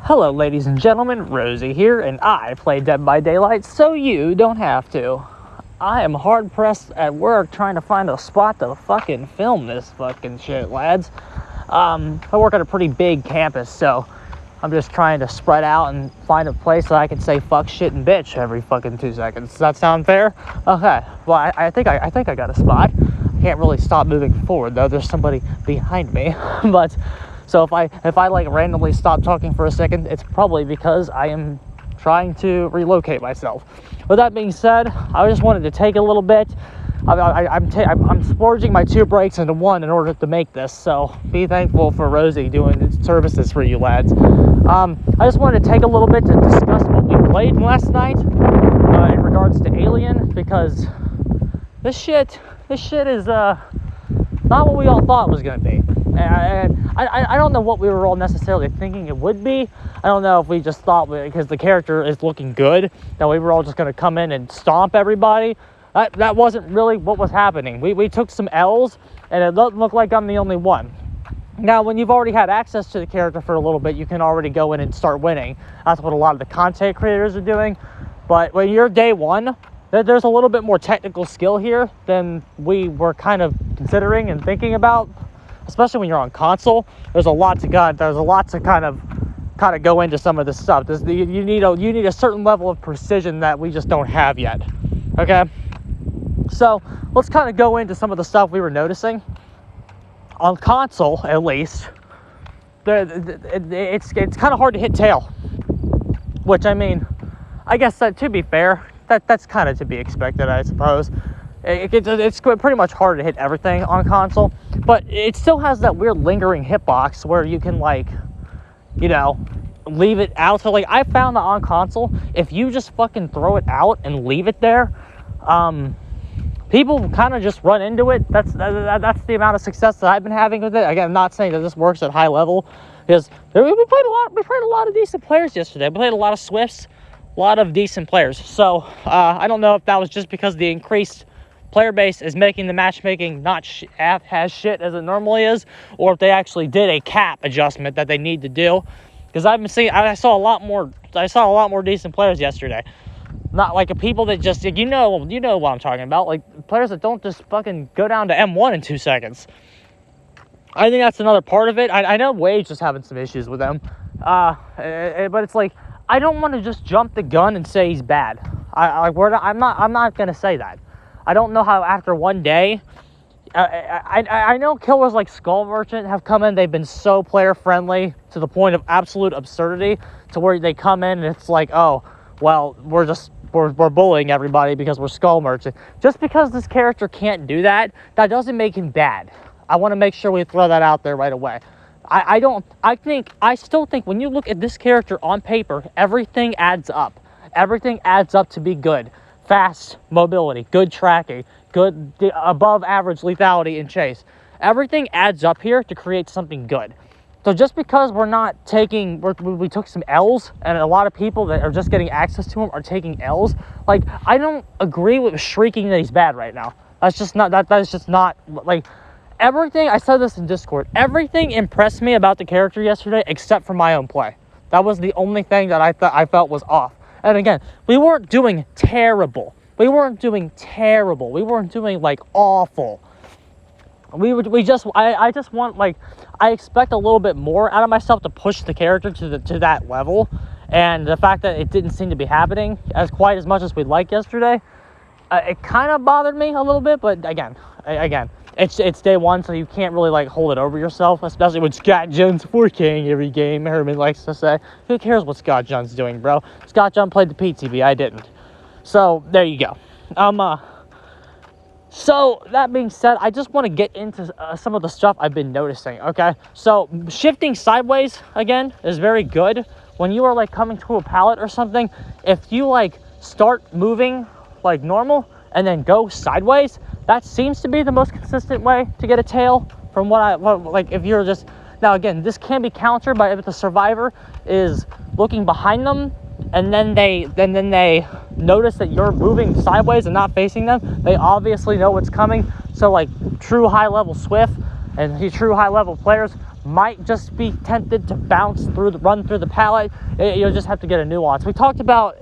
Hello, ladies and gentlemen, Rosie here, and I play Dead by Daylight so you don't have to. I am hard-pressed at work trying to find a spot to fucking film this fucking shit, lads. I work at a pretty big campus, so I'm just trying to spread out and find a place that I can say fuck, shit, and bitch every fucking 2 seconds. Does that sound fair? Okay, well, I think I got a spot. I can't really stop moving forward, though. There's somebody behind me, but... So if I like randomly stop talking for a second, it's probably because I am trying to relocate myself. With that being said, I just wanted to take a little bit. I'm splurging my 2 breaks into 1 in order to make this. So be thankful for Rosie doing services for you lads. I just wanted to take a little bit to discuss what we played last night in regards to Alien, because this shit is not what we all thought it was going to be. I don't know what we were all necessarily thinking it would be. I don't know if we just thought, because the character is looking good, that we were all just going to come in and stomp everybody. That wasn't really what was happening. We took some L's, and it doesn't look like I'm the only one. Now, when you've already had access to the character for a little bit, you can already go in and start winning. That's what a lot of the content creators are doing. But when you're day 1, there's a little bit more technical skill here than we were kind of considering and thinking about. Especially when you're on console, there's a lot to kind of go into some of this stuff. You need a certain level of precision that we just don't have yet. Okay, so let's kind of go into some of the stuff we were noticing on console. At least, it's kind of hard to hit tail. Which, I mean, I guess that, to be fair, that's kind of to be expected, I suppose. It's pretty much hard to hit everything on console, but it still has that weird lingering hitbox where you can, like, you know, leave it out. So, like, I found that on console, if you just fucking throw it out and leave it there, people kind of just run into it. That's the amount of success that I've been having with it. Again, I'm not saying that this works at high level, because we played a lot of decent players yesterday. We played a lot of Swifts, a lot of decent players. So I don't know if that was just because the increased player base is making the matchmaking not as shit as it normally is, or if they actually did a cap adjustment that they need to do. Because I saw a lot more decent players yesterday. Not like people that just, you know what I'm talking about, like players that don't just fucking go down to M1 in 2 seconds. I think that's another part of it. I know Wade's just having some issues with them, but it's like, I don't want to just jump the gun and say he's bad. I'm not gonna say that. I don't know how after 1 day, I know killers like Skull Merchant have come in, they've been so player friendly to the point of absolute absurdity, to where they come in and it's like, oh, well, we're bullying everybody because we're Skull Merchant. Just because this character can't do that, that doesn't make him bad. I want to make sure we throw that out there right away. I still think when you look at this character on paper, everything adds up. Everything adds up to be good. Fast mobility, good tracking, good above average lethality in chase. Everything adds up here to create something good. So just because we took some L's, and a lot of people that are just getting access to him are taking L's, like, I don't agree with shrieking that he's bad right now. That is just not, like, everything, I said this in Discord, everything impressed me about the character yesterday except for my own play. That was the only thing that I felt was off. And again, we weren't doing terrible. We weren't doing like awful. I just want, like, I expect a little bit more out of myself to push the character to that level. And the fact that it didn't seem to be happening quite as much as we'd like yesterday, it kind of bothered me a little bit. But again, it's day 1, so you can't really, like, hold it over yourself, especially when Scott Jones 4K'ing every game, Herman likes to say. Who cares what Scott Jones doing, bro? Scott Jones played the PTB, I didn't. So, there you go. So, that being said, I just want to get into some of the stuff I've been noticing, okay? So, shifting sideways, again, is very good. When you are, like, coming to a pallet or something, if you, like, start moving, like, normal, and then go sideways, that seems to be the most consistent way to get a tail from like, if you're just, now again, this can be countered by if the survivor is looking behind them, and then they notice that you're moving sideways and not facing them. They obviously know what's coming. So, like, true high level Swift and true high level players might just be tempted to run through the pallet. You'll just have to get a nuance. We talked about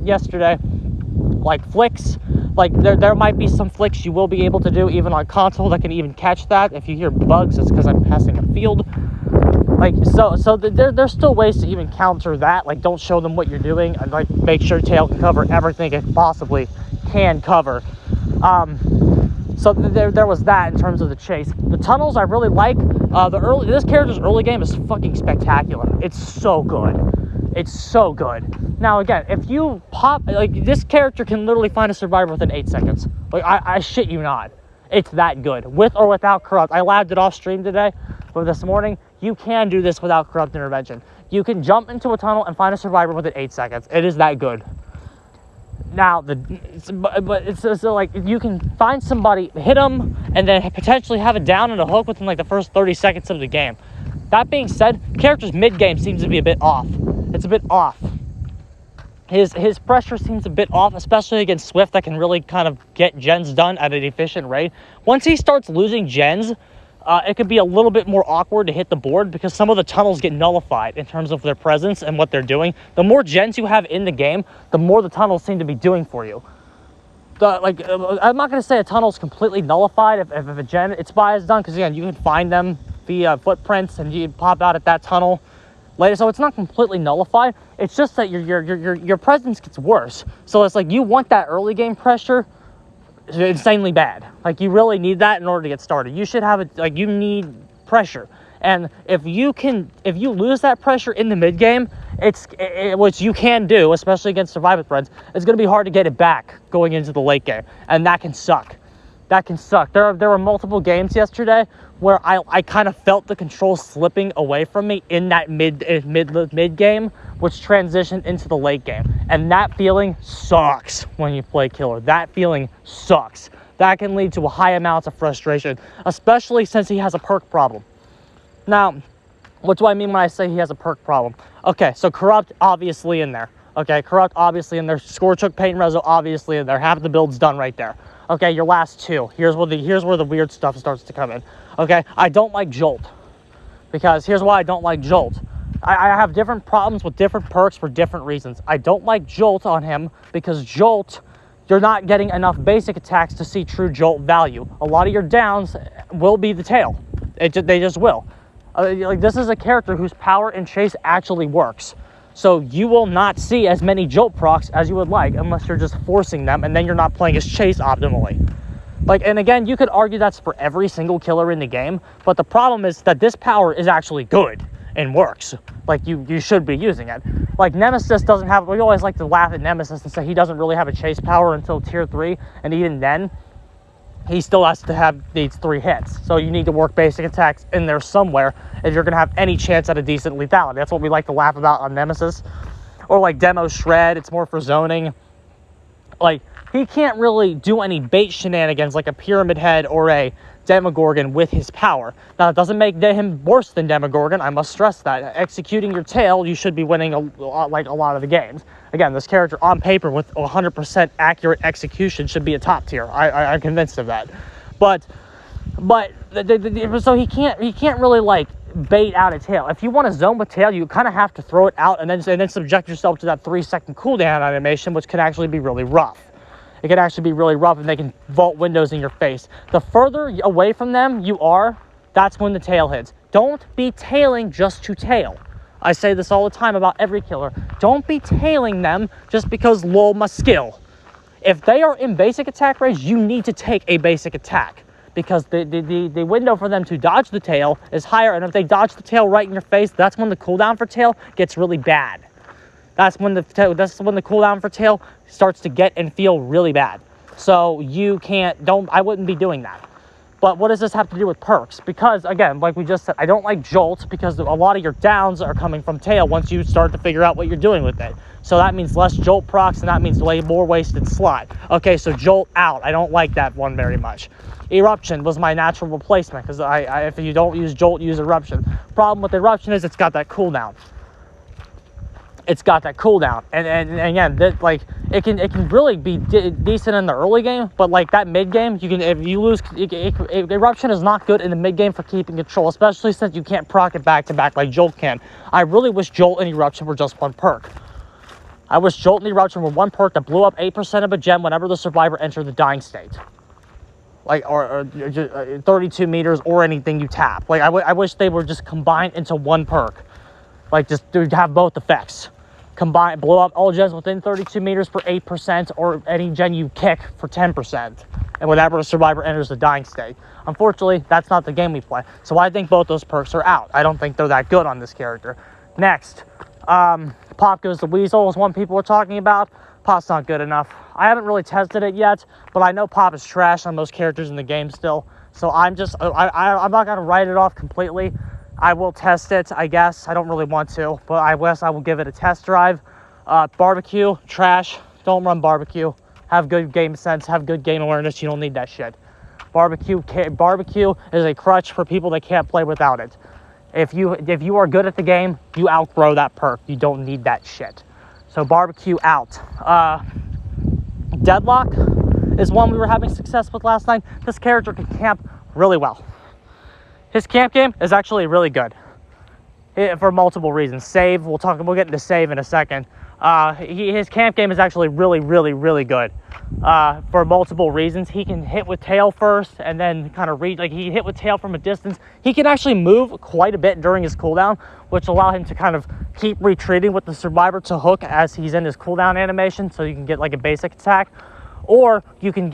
yesterday, like flicks. Like there might be some flicks you will be able to do even on console that can even catch that. If you hear bugs, it's because I'm passing a field. Like so there's still ways to even counter that. Like, don't show them what you're doing, and like make sure tail can cover everything it possibly can cover. So there was that in terms of the chase. The tunnels I really like. This character's early game is fucking spectacular. It's so good. It's so good. Now again, if you pop, like, this character can literally find a survivor within 8 seconds. Like, I shit you not. It's that good. With or without corrupt. I labbed it off stream today, but this morning, you can do this without corrupt intervention. You can jump into a tunnel and find a survivor within 8 seconds. It is that good. Now, it's like, you can find somebody, hit them, and then potentially have a down and a hook within like the first 30 seconds of the game. That being said, character's mid-game seems to be a bit off. It's a bit off. His pressure seems a bit off, especially against Swift that can really kind of get gens done at an efficient rate. Once he starts losing gens, it could be a little bit more awkward to hit the board because some of the tunnels get nullified in terms of their presence and what they're doing. The more gens you have in the game, the more the tunnels seem to be doing for you. I'm not going to say a tunnel is completely nullified if a gen its buy is done, because again, you can find them via footprints and you pop out at that tunnel later, so it's not completely nullified. It's just that your presence gets worse. So it's like, you want that early game pressure insanely bad. Like, you really need that in order to get started. You should have it, like, you need pressure. And if you lose that pressure in the mid game, which you can do, especially against survivor threads, it's going to be hard to get it back going into the late game, and that can suck. That can suck. There were multiple games yesterday where I kind of felt the control slipping away from me in that mid game, which transitioned into the late game. And that feeling sucks when you play killer. That feeling sucks. That can lead to a high amount of frustration, especially since he has a perk problem. Now, what do I mean when I say he has a perk problem? Okay, so corrupt obviously in there. Okay, corrupt obviously in there. Scorchhook, Paint Rezo obviously in there. Half the build's done right there. Okay, your last two. Here's where the weird stuff starts to come in. Okay, I don't like Jolt. Because here's why I don't like Jolt. I have different problems with different perks for different reasons. I don't like Jolt on him because Jolt, you're not getting enough basic attacks to see true Jolt value. A lot of your downs will be the tail. They just will. Like, this is a character whose power and chase actually works. So you will not see as many Jolt procs as you would like unless you're just forcing them, and then you're not playing his chase optimally. Like, and again, you could argue that's for every single killer in the game, but the problem is that this power is actually good and works. Like, you should be using it. Like, Nemesis doesn't have, we always like to laugh at Nemesis and say he doesn't really have a chase power until tier 3, and even then, he still needs 3 hits. So you need to work basic attacks in there somewhere if you're going to have any chance at a decent lethality. That's what we like to laugh about on Nemesis. Or like Demo Shred, it's more for zoning. Like, he can't really do any bait shenanigans like a Pyramid Head or a Demogorgon with his power. Now, it doesn't make him worse than Demogorgon, I must stress that. Executing your tail, you should be winning a lot of the games. Again, this character on paper with 100% accurate execution should be a top tier. I'm convinced of that. But so he can't really, like, bait out a tail. If you want to zone with tail, you kind of have to throw it out and then subject yourself to that 3-second cooldown animation, which can actually be really rough. It can actually be really rough, and they can vault windows in your face. The further away from them you are, that's when the tail hits. Don't be tailing just to tail. I say this all the time about every killer. Don't be tailing them just because lol my skill. If they are in basic attack range, you need to take a basic attack, because the window for them to dodge the tail is higher, and if they dodge the tail right in your face, that's when the cooldown for tail gets really bad. That's when the cooldown for tail starts to get and feel really bad. So I wouldn't be doing that. But what does this have to do with perks? Because, again, like we just said, I don't like Jolt because a lot of your downs are coming from tail once you start to figure out what you're doing with it. So that means less Jolt procs, and that means more wasted slot. Okay, so Jolt out. I don't like that one very much. Eruption was my natural replacement, because if you don't use Jolt, use Eruption. Problem with Eruption is it's got that cooldown. It's got that cooldown, and again, it can really be decent in the early game, but like that mid game, you can, if you lose, Eruption is not good in the mid game for keeping control, especially since you can't proc it back to back like Jolt can. I really wish Jolt and Eruption were just one perk. I wish Jolt and Eruption were one perk that blew up 8% of a gem whenever the survivor entered the dying state. Like, or 32 meters or anything you tap. Like, I wish they were just combined into one perk. Like, just to have both effects. Combine, blow up all gens within 32 meters for 8%, or any gen you kick for 10%. And whenever a survivor enters the dying state. Unfortunately, that's not the game we play. So I think both those perks are out. I don't think they're that good on this character. Next, Pop Goes the Weasel is one people are talking about. Pop's not good enough. I haven't really tested it yet, but I know Pop is trash on most characters in the game still. So I'm not going to write it off completely. I will test it, I guess. I don't really want to, but I guess I will give it a test drive. Barbecue, trash. Don't run Barbecue. Have good game sense. Have good game awareness. You don't need that shit. Barbecue is a crutch for people that can't play without it. If you are good at the game, you outgrow that perk. You don't need that shit. So Barbecue out. Deadlock is one we were having success with last night. This character can camp really well. His camp game is actually really good for multiple reasons. Save, we'll get into save in a second. His camp game is actually really good for multiple reasons. He can hit with tail first and then kind of read, like he hit with tail from a distance. He can actually move quite a bit during his cooldown, which allow him to kind of keep retreating with the survivor to hook as he's in his cooldown animation, so you can get like a basic attack. Or you can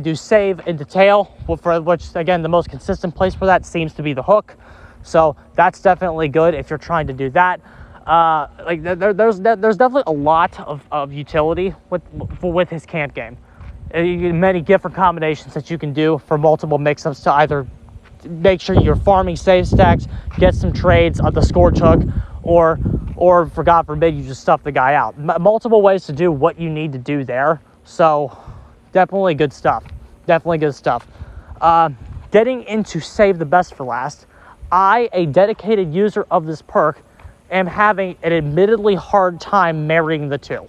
do save into tail, for which again the most consistent place for that seems to be the hook. So that's definitely good if you're trying to do that. Like there's definitely a lot of utility with his camp game. Many different combinations that you can do for multiple mix-ups to either make sure you're farming save stacks, get some trades on the Scorch Hook, or for God forbid you just stuff the guy out. Multiple ways to do what you need to do there. So definitely good stuff. Definitely good stuff. Getting into save the best for last, I, a dedicated user of this perk, am having an admittedly hard time marrying the two.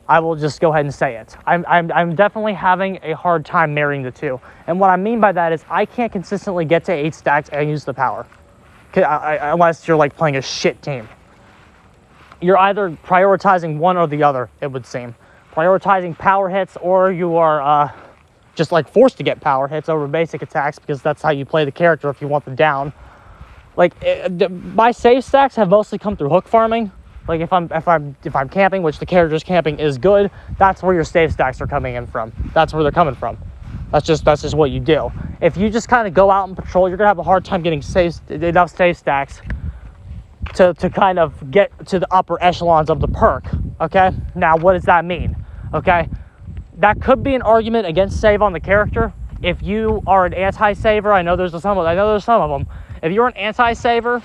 I will just go ahead and say it. I'm definitely having a hard time marrying the two. And what I mean by that is I can't consistently get to 8 stacks and use the power. Unless you're like playing a shit team. You're either prioritizing one or the other, it would seem. Prioritizing power hits, or you are just like forced to get power hits over basic attacks because that's how you play the character if you want them down. Like my save stacks have mostly come through hook farming. Like if I'm camping, which the character's camping is good, that's where your save stacks are coming in from. That's where they're coming from. That's just what you do. If you just kind of go out and patrol, you're gonna have a hard time getting enough save stacks to kind of get to the upper echelons of the perk. Okay, now what does that mean? Okay, that could be an argument against save on the character. If you are an anti-saver, I know there's some of them. If you're an anti-saver,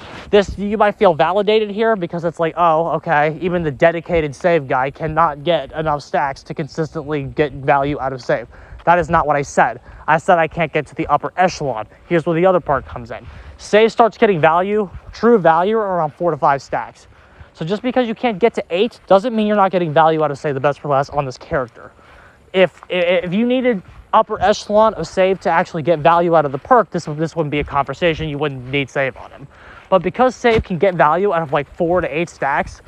you might feel validated here because it's like, oh, okay, even the dedicated save guy cannot get enough stacks to consistently get value out of save. That is not what I said. I said I can't get to the upper echelon. Here's where the other part comes in. Save starts getting value, true value, around 4 to 5 stacks. So just because you can't get to 8 doesn't mean you're not getting value out of save the best for last on this character. If you needed upper echelon of save to actually get value out of the perk, this wouldn't be a conversation. You wouldn't need save on him. But because save can get value out of like 4 to 8 stacks,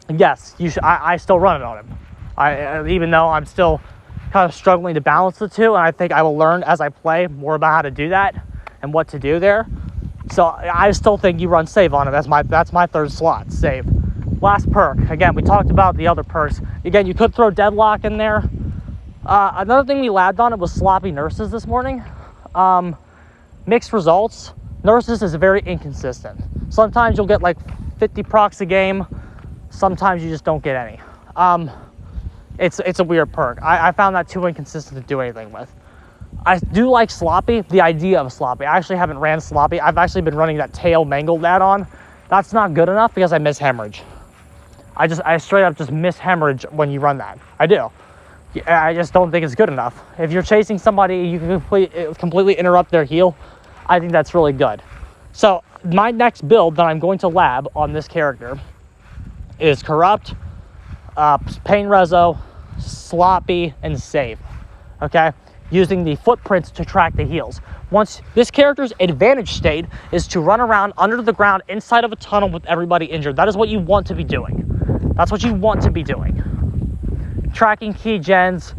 yes, I still run it on him. Even though I'm still kind of struggling to balance the two, and I think I will learn as I play more about how to do that and what to do there. So I still think you run save on him. That's my third slot, save. Last perk. Again, we talked about the other perks. Again, you could throw Deadlock in there. Another thing we labbed on it was sloppy nurses this morning. Mixed results. Nurses is very inconsistent. Sometimes you'll get like 50 procs a game. Sometimes you just don't get any. It's a weird perk. I found that too inconsistent to do anything with. I do like Sloppy, the idea of Sloppy. I actually haven't ran Sloppy. I've actually been running that Tail Mangled add-on. That's not good enough because I miss Hemorrhage. I straight up just miss Hemorrhage when you run that. I do. I just don't think it's good enough. If you're chasing somebody, you can completely interrupt their heal. I think that's really good. So my next build that I'm going to lab on this character is Corrupt, Pain Rezo, Sloppy, and Save. Okay? Using the footprints to track the heals. Once this character's advantage state is to run around under the ground inside of a tunnel with everybody injured. That is what you want to be doing. That's what you want to be doing. Tracking key gens,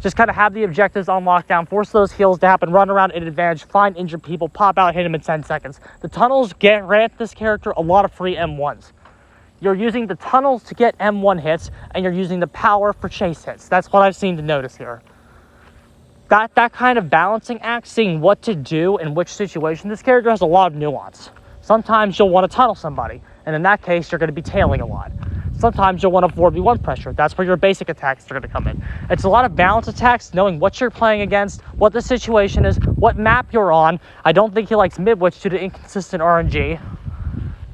just kind of have the objectives on lockdown, force those heals to happen, run around at advantage, find injured people, pop out, hit them in 10 seconds. The tunnels grant this character a lot of free M1s. You're using the tunnels to get M1 hits, and you're using the power for chase hits. That's what I've seen to notice here. That kind of balancing act, seeing what to do in which situation, this character has a lot of nuance. Sometimes you'll want to tunnel somebody, and in that case, you're going to be tailing a lot. Sometimes you'll want to 4v1 pressure. That's where your basic attacks are going to come in. It's a lot of balance attacks, knowing what you're playing against, what the situation is, what map you're on. I don't think he likes Midwich due to inconsistent RNG.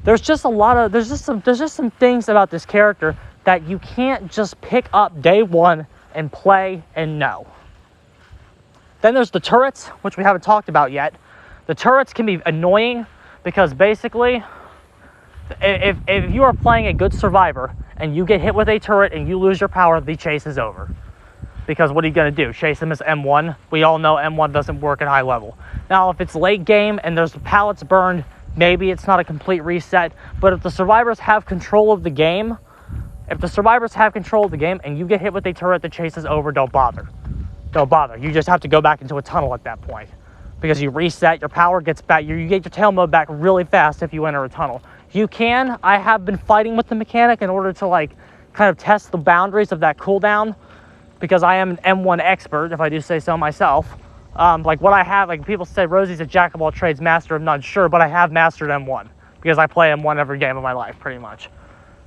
There's just some things about this character that you can't just pick up day one and play and know. Then there's the turrets, which we haven't talked about yet. The turrets can be annoying because basically, if you are playing a good survivor and you get hit with a turret and you lose your power, the chase is over. Because what are you going to do? Chase him as M1? We all know M1 doesn't work at high level. Now, if it's late game and there's pallets burned, maybe it's not a complete reset. But if the survivors have control of the game, and you get hit with a turret, the chase is over, don't bother. Don't bother. You just have to go back into a tunnel at that point. Because you reset, your power gets back, you get your tail mode back really fast if you enter a tunnel. I have been fighting with the mechanic in order to kind of test the boundaries of that cooldown, because I am an M1 expert, if I do say so myself. What I have, people say Rosie's a jack of all trades, master of none. Sure, but I have mastered M1 because I play M1 every game of my life, pretty much.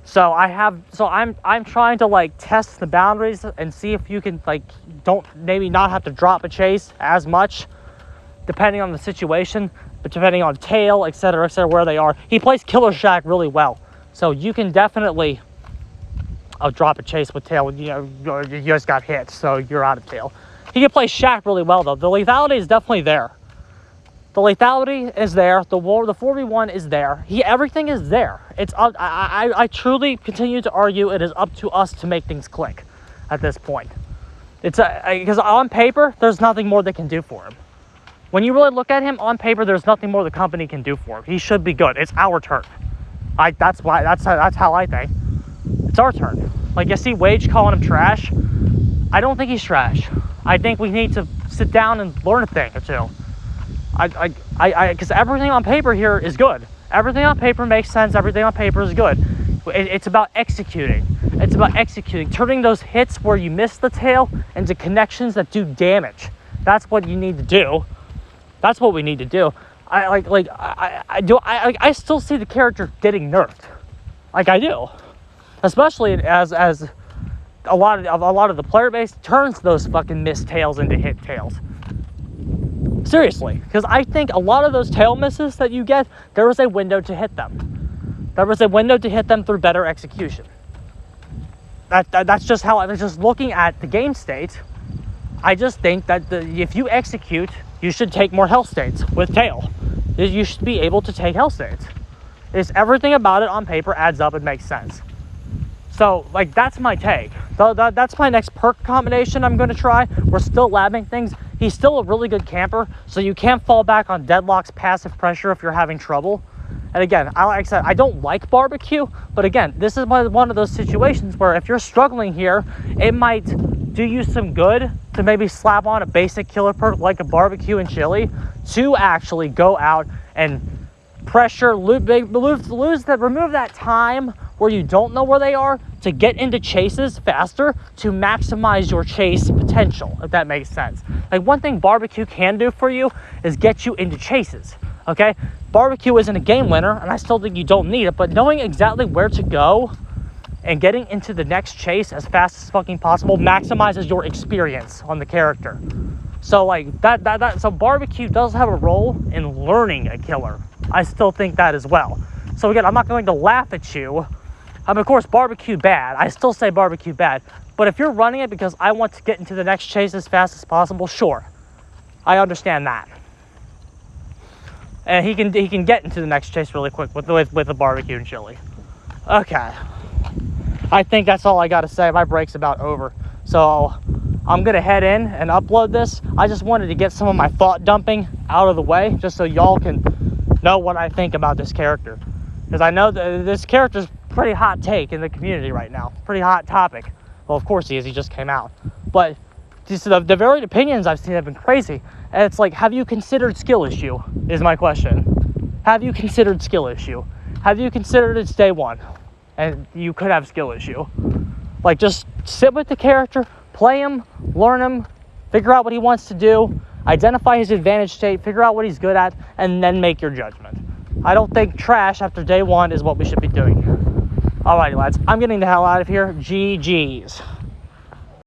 So I'm trying to test the boundaries and see if you can maybe not have to drop a chase as much, depending on the situation, but depending on tail, etc., where they are. He plays Killer Shack really well, so you can definitely drop a chase with tail. You just got hit, so you're out of tail. He can play Shack really well though. The lethality is definitely there. The lethality is there. The 4v1 is there. Everything is there. It's I truly continue to argue it is up to us to make things click at this point. It's because on paper, there's nothing more they can do for him. When you really look at him on paper, there's nothing more the company can do for him. He should be good. It's our turn. That's how I think. It's our turn. You see Wage calling him trash. I don't think he's trash. I think we need to sit down and learn a thing or two. Because everything on paper here is good. Everything on paper makes sense. Everything on paper is good. It's about executing. It's about executing, turning those hits where you miss the tail into connections that do damage. That's what you need to do. That's what we need to do. I still see the character getting nerfed. I do, especially as a lot of the player base turns those fucking missed tails into hit tails. Seriously, because I think a lot of those tail misses that you get, there was a window to hit them. There was a window to hit them through better execution. That's just how I was just looking at the game state. I just think that if you execute, you should take more health states with tail. You should be able to take health states. Everything about it on paper adds up and makes sense. So, that's my take. That's my next perk combination I'm going to try. We're still labbing things. He's still a really good camper, so you can't fall back on Deadlock's passive pressure if you're having trouble. And again, like I said, I don't like barbecue, but again, this is one of those situations where if you're struggling here, it might do you some good to maybe slap on a basic killer perk like a barbecue and chili to actually go out and pressure, remove that time where you don't know where they are to get into chases faster to maximize your chase potential, if that makes sense. One thing barbecue can do for you is get you into chases, okay? Barbecue isn't a game winner, and I still think you don't need it, but knowing exactly where to go and getting into the next chase as fast as fucking possible maximizes your experience on the character. So so barbecue does have a role in learning a killer. I still think that as well. So again, I'm not going to laugh at you. Of course, barbecue bad. I still say barbecue bad. But if you're running it because I want to get into the next chase as fast as possible, sure. I understand that. And he can get into the next chase really quick with the barbecue and chili. Okay. I think that's all I got to say. My break's about over. So I'm going to head in and upload this. I just wanted to get some of my thought dumping out of the way, just so y'all can know what I think about this character. Because I know that this character's pretty hot take in the community right now. Pretty hot topic. Well, of course he is. He just came out. But just the varied opinions I've seen have been crazy. And it's like, have you considered skill issue, is my question. Have you considered skill issue? Have you considered it's day one and you could have skill issue? Like, just sit with the character, play him, learn him, figure out what he wants to do, identify his advantage state, figure out what he's good at, and then make your judgment. I don't think trash after day one is what we should be doing here. Alrighty, lads, I'm getting the hell out of here. GG's.